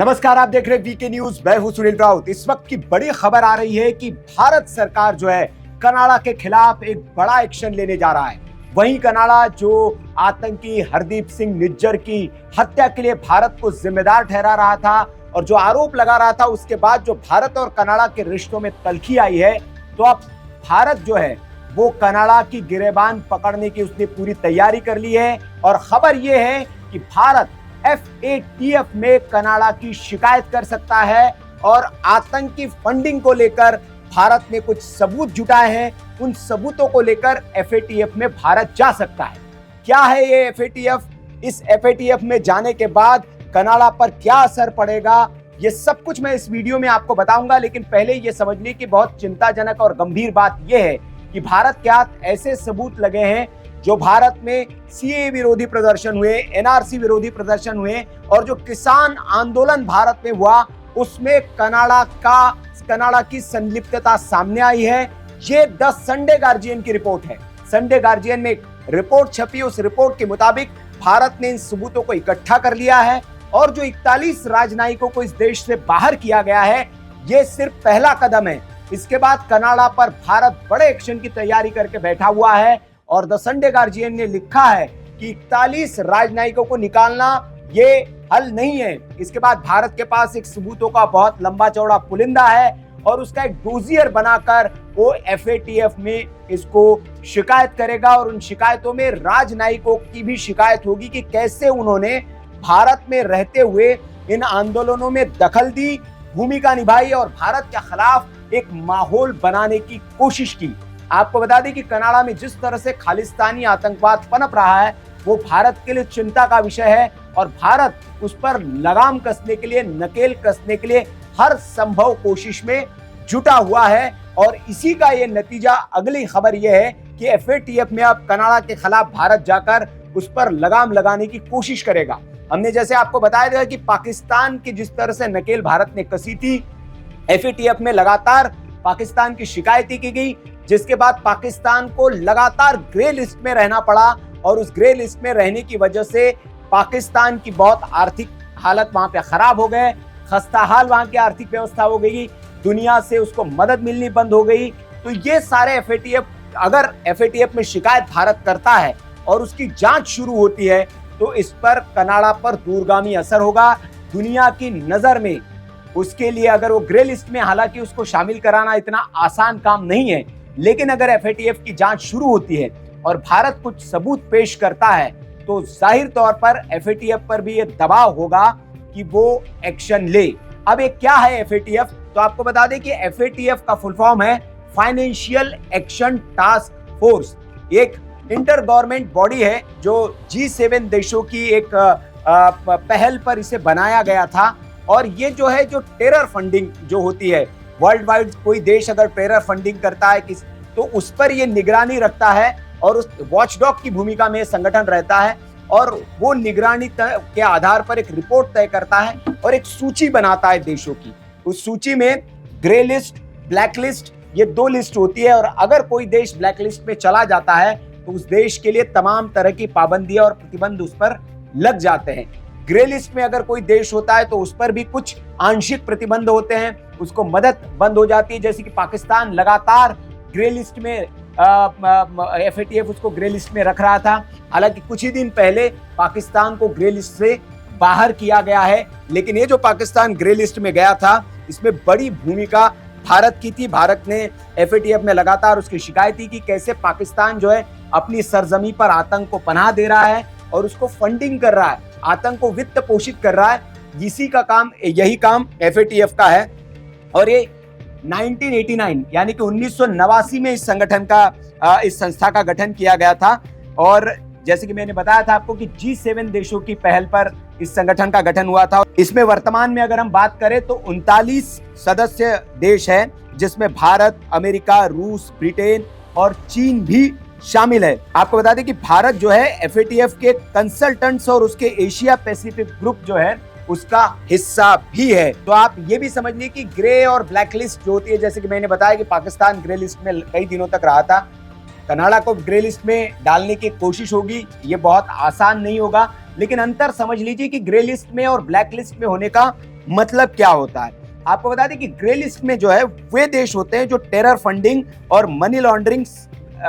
नमस्कार, आप देख रहे हैं वीके न्यूज। मैं हूं सुनील राउत। इस वक्त की बड़ी खबर आ रही है कि भारत सरकार जो है कनाडा के खिलाफ एक बड़ा एक्शन लेने जा रहा है। वहीं कनाडा जो आतंकी हरदीप सिंह निज्जर की हत्या के लिए भारत को जिम्मेदार ठहरा रहा था और जो आरोप लगा रहा था, उसके बाद जो भारत और कनाडा के रिश्तों में तल्खी आई है, तो अब भारत जो है वो कनाडा की गिरेबान पकड़ने की उसने पूरी तैयारी कर ली है। और खबर यह है कि भारत FATF में कनाडा की शिकायत कर सकता है और आतंकी फंडिंग को लेकर भारत ने कुछ सबूत जुटाए हैं। उन सबूतों को लेकर FATF में भारत जा सकता है। क्या है ये FATF? इस FATF में जाने के बाद कनाडा पर क्या असर पड़ेगा, ये सब कुछ मैं इस वीडियो में आपको बताऊंगा। लेकिन पहले ये समझिए कि बहुत चिंताजनक और गंभीर बात यह है कि भारत के हाथ ऐसे सबूत लगे हैं जो भारत में CAA विरोधी प्रदर्शन हुए, NRC विरोधी प्रदर्शन हुए और जो किसान आंदोलन भारत में हुआ, उसमें कनाडा की संलिप्तता सामने आई है। ये द संडे गार्जियन की रिपोर्ट है। संडे गार्जियन में एक रिपोर्ट छपी, उस रिपोर्ट के मुताबिक भारत ने इन सबूतों को इकट्ठा कर लिया है और जो 41 राजनयिकों को इस देश से बाहर किया गया है, ये सिर्फ पहला कदम है। इसके बाद कनाडा पर भारत बड़े एक्शन की तैयारी करके बैठा हुआ है और द संडे गार्जियन ने लिखा है कि 41 राजनयिकों को निकालना ये हल नहीं है। इसके बाद भारत के पास एक सबूतों का बहुत लंबा चौड़ा पुलिंदा है और उसका एक डोजियर बनाकर वो FATF में इसको शिकायत करेगा और उन शिकायतों में राजनयिकों की भी शिकायत होगी कि कैसे उन्होंने भारत में रहते हुए इन आंदोलनों में दखल दी, भूमिका निभाई और भारत के खिलाफ एक माहौल बनाने की कोशिश की। आपको बता दें कि कनाडा में जिस तरह से खालिस्तानी आतंकवाद पनप रहा है, वो भारत के लिए चिंता का विषय है और भारत उस पर लगाम कसने के लिए, नकेल कसने के लिए हर संभव कोशिश में जुटा हुआ है। और इसी का ये नतीजा, अगली खबर ये है कि FATF में अब कनाडा के खिलाफ भारत जाकर उस पर लगाम लगाने की कोशिश करेगा। हमने जैसे आपको बताया था कि पाकिस्तान की जिस तरह से नकेल भारत ने कसी थी, FATF में लगातार पाकिस्तान की शिकायत की गई, जिसके बाद पाकिस्तान को लगातार ग्रे लिस्ट में रहना पड़ा और उस ग्रे लिस्ट में रहने की वजह से पाकिस्तान की बहुत आर्थिक हालत वहां पे खराब हो गए, खस्ताहाल वहां की आर्थिक व्यवस्था हो गई, दुनिया से उसको मदद मिलनी बंद हो गई। तो ये सारे अगर FATF में शिकायत भारत करता है और उसकी जांच शुरू होती है, तो इस पर कनाडा पर दूरगामी असर होगा। दुनिया की नजर में उसके लिए अगर वो ग्रे लिस्ट में, हालांकि उसको शामिल कराना इतना आसान काम नहीं है, लेकिन अगर FATF की जांच शुरू होती है और भारत कुछ सबूत पेश करता है, तो जाहिर तौर पर FATF पर भी ये दबाव होगा कि वो एक्शन ले। अब ये क्या है FATF? तो आपको बता दें कि FATF का फुल फॉर्म है फाइनेंशियल एक्शन टास्क फोर्स। एक इंटर गवर्नमेंट बॉडी है जो G7 देशों की एक पहल पर इसे बनाया गया था। और ये जो है, जो टेरर फंडिंग जो होती है वर्ल्ड वाइड, कोई देश अगर टेरर फंडिंग करता है तो उस पर ये निगरानी रखता है और उस वॉचडॉग की भूमिका में संगठन रहता है और वो निगरानी के आधार पर एक रिपोर्ट तय करता है और एक सूची बनाता है देशों की। उस सूची में ग्रे लिस्ट, ब्लैक लिस्ट, ये दो लिस्ट होती है और अगर कोई देश ब्लैक लिस्ट में चला जाता है तो उस देश के लिए तमाम तरह की पाबंदियां और प्रतिबंध उस पर लग जाते हैं। ग्रे लिस्ट में अगर कोई देश होता है तो उस पर भी कुछ आंशिक प्रतिबंध होते हैं, उसको मदद बंद हो जाती है। जैसे कि पाकिस्तान लगातार ग्रे लिस्ट में, FATF उसको ग्रे लिस्ट में रख रहा था। हालांकि कुछ ही दिन पहले पाकिस्तान को ग्रे लिस्ट से बाहर किया गया है, लेकिन ये जो पाकिस्तान ग्रे लिस्ट में गया था, इसमें बड़ी भूमिका भारत की थी। भारत ने FATF में लगातार उसकी शिकायत की कैसे पाकिस्तान जो है अपनी सरजमी पर आतंक को पनाह दे रहा है और उसको फंडिंग कर रहा है, आतंक को वित्त पोषित कर रहा है। यही काम FATF का है और ये 1989 यानी कि 1989 में इस संस्था का गठन किया गया था। और जैसे कि मैंने बताया था आपको कि G7 देशों की पहल पर इस संगठन का गठन हुआ था। इसमें वर्तमान में अगर हम बात करें तो 39 सदस्य देश हैं, जिसमें भारत, अमेरिका, रूस, ब्रिटेन और चीन भी शामिल है। आपको बता दें कि भारत जो है FATF के कंसल्टेंट्स और उसके एशिया पैसिफिक ग्रुप जो है उसका हिस्सा भी है। तो आप ये भी समझ लीजिए कि ग्रे और ब्लैक लिस्ट जो होती है, जैसे कि मैंने बताया कि पाकिस्तान ग्रे लिस्ट में कई दिनों तक रहा था, कनाडा को ग्रे लिस्ट में डालने की कोशिश होगी। ये बहुत आसान नहीं होगा, लेकिन अंतर समझ लीजिए कि ग्रे लिस्ट में और ब्लैक लिस्ट में होने का मतलब क्या होता है? आपको बता दें कि ग्रे लिस्ट में जो है वे देश होते हैं जो टेरर फंडिंग और मनी लॉन्ड्रिंग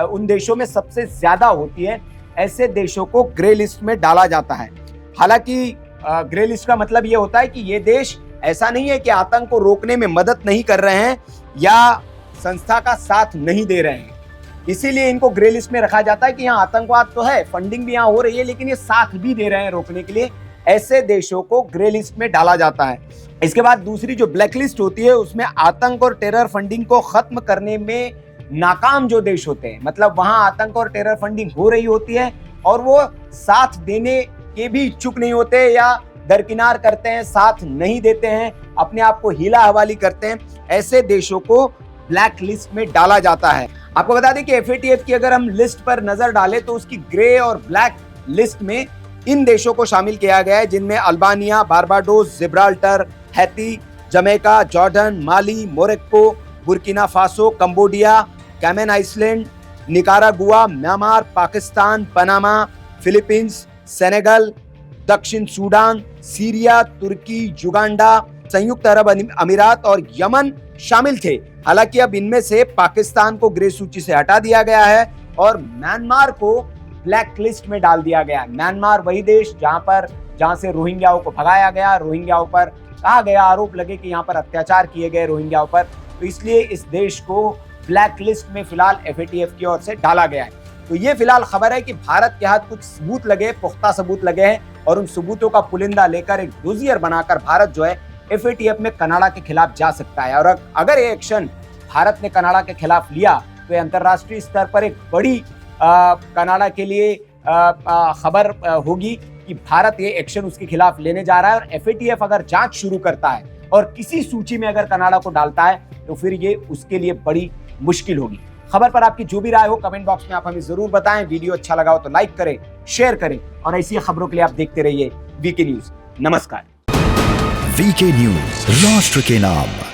उन देशों में सबसे ज्यादा होती है। ऐसे देशों को ग्रे लिस्ट में डाला जाता है। हालांकि ग्रे लिस्ट का मतलब ये होता है कि ये देश ऐसा नहीं है कि आतंक को रोकने में मदद नहीं कर रहे हैं या संस्था का साथ नहीं दे रहे हैं, इसीलिए इनको ग्रे लिस्ट में रखा जाता है कि यहाँ आतंकवाद तो है, फंडिंग भी यहाँ हो रही है, लेकिन ये साथ भी दे रहे हैं रोकने के लिए। ऐसे देशों को ग्रे लिस्ट में डाला जाता है। इसके बाद दूसरी जो ब्लैक लिस्ट होती है उसमें आतंक और टेरर फंडिंग को खत्म करने में नाकाम जो देश होते हैं, मतलब वहां आतंक और टेरर फंडिंग हो रही होती है और वो साथ देने के भी इच्छुक नहीं होते या दरकिनार करते हैं, साथ नहीं देते हैं, अपने आप को हीला हवाली करते हैं, ऐसे देशों को ब्लैक लिस्ट में डाला जाता है। आपको बता दें कि FATF की अगर हम लिस्ट पर नजर डालें तो उसकी ग्रे और ब्लैक लिस्ट में इन देशों को शामिल किया गया है जिनमें Albania, Barbados, Gibraltar, Haiti, Jamaica, Jordan, Mali, Morocco, Burkina Faso, Cambodia, Cayman Iceland, Nicaragua, Myanmar, Pakistan, Panama, Philippines, Senegal, दक्षिण सूडान, सीरिया, तुर्की, युगांडा, संयुक्त अरब अमीरात और यमन शामिल थे। हालांकि अब इनमें से पाकिस्तान को ग्रे सूची से हटा दिया गया है और म्यांमार को ब्लैक लिस्ट में डाल दिया गया है। म्यांमार वही देश जहां से रोहिंग्याओं को भगाया गया, रोहिंग्याओं पर कहा गया, आरोप लगे कि यहाँ पर अत्याचार किए गए रोहिंग्याओं पर, तो इसलिए इस देश को ब्लैक लिस्ट में फिलहाल FATF की ओर से डाला गया है। तो ये फिलहाल खबर है कि भारत के हाथ कुछ सबूत लगे, पुख्ता सबूत लगे हैं और उन सबूतों का पुलिंदा लेकर एक डोजियर बनाकर भारत जो है FATF में कनाडा के खिलाफ जा सकता है। और अगर ये एक्शन भारत ने कनाडा के खिलाफ लिया तो अंतरराष्ट्रीय स्तर पर एक बड़ी कनाडा के लिए खबर होगी कि भारत ये एक्शन उसके खिलाफ लेने जा रहा है। और FATF अगर जांच शुरू करता है और किसी सूची में अगर कनाडा को डालता है तो फिर ये उसके लिए बड़ी मुश्किल होगी। खबर पर आपकी जो भी राय हो कमेंट बॉक्स में आप हमें जरूर बताएं। वीडियो अच्छा लगा हो तो लाइक करें, शेयर करें और ऐसी खबरों के लिए आप देखते रहिए VK न्यूज। नमस्कार। VK न्यूज, राष्ट्र के नाम।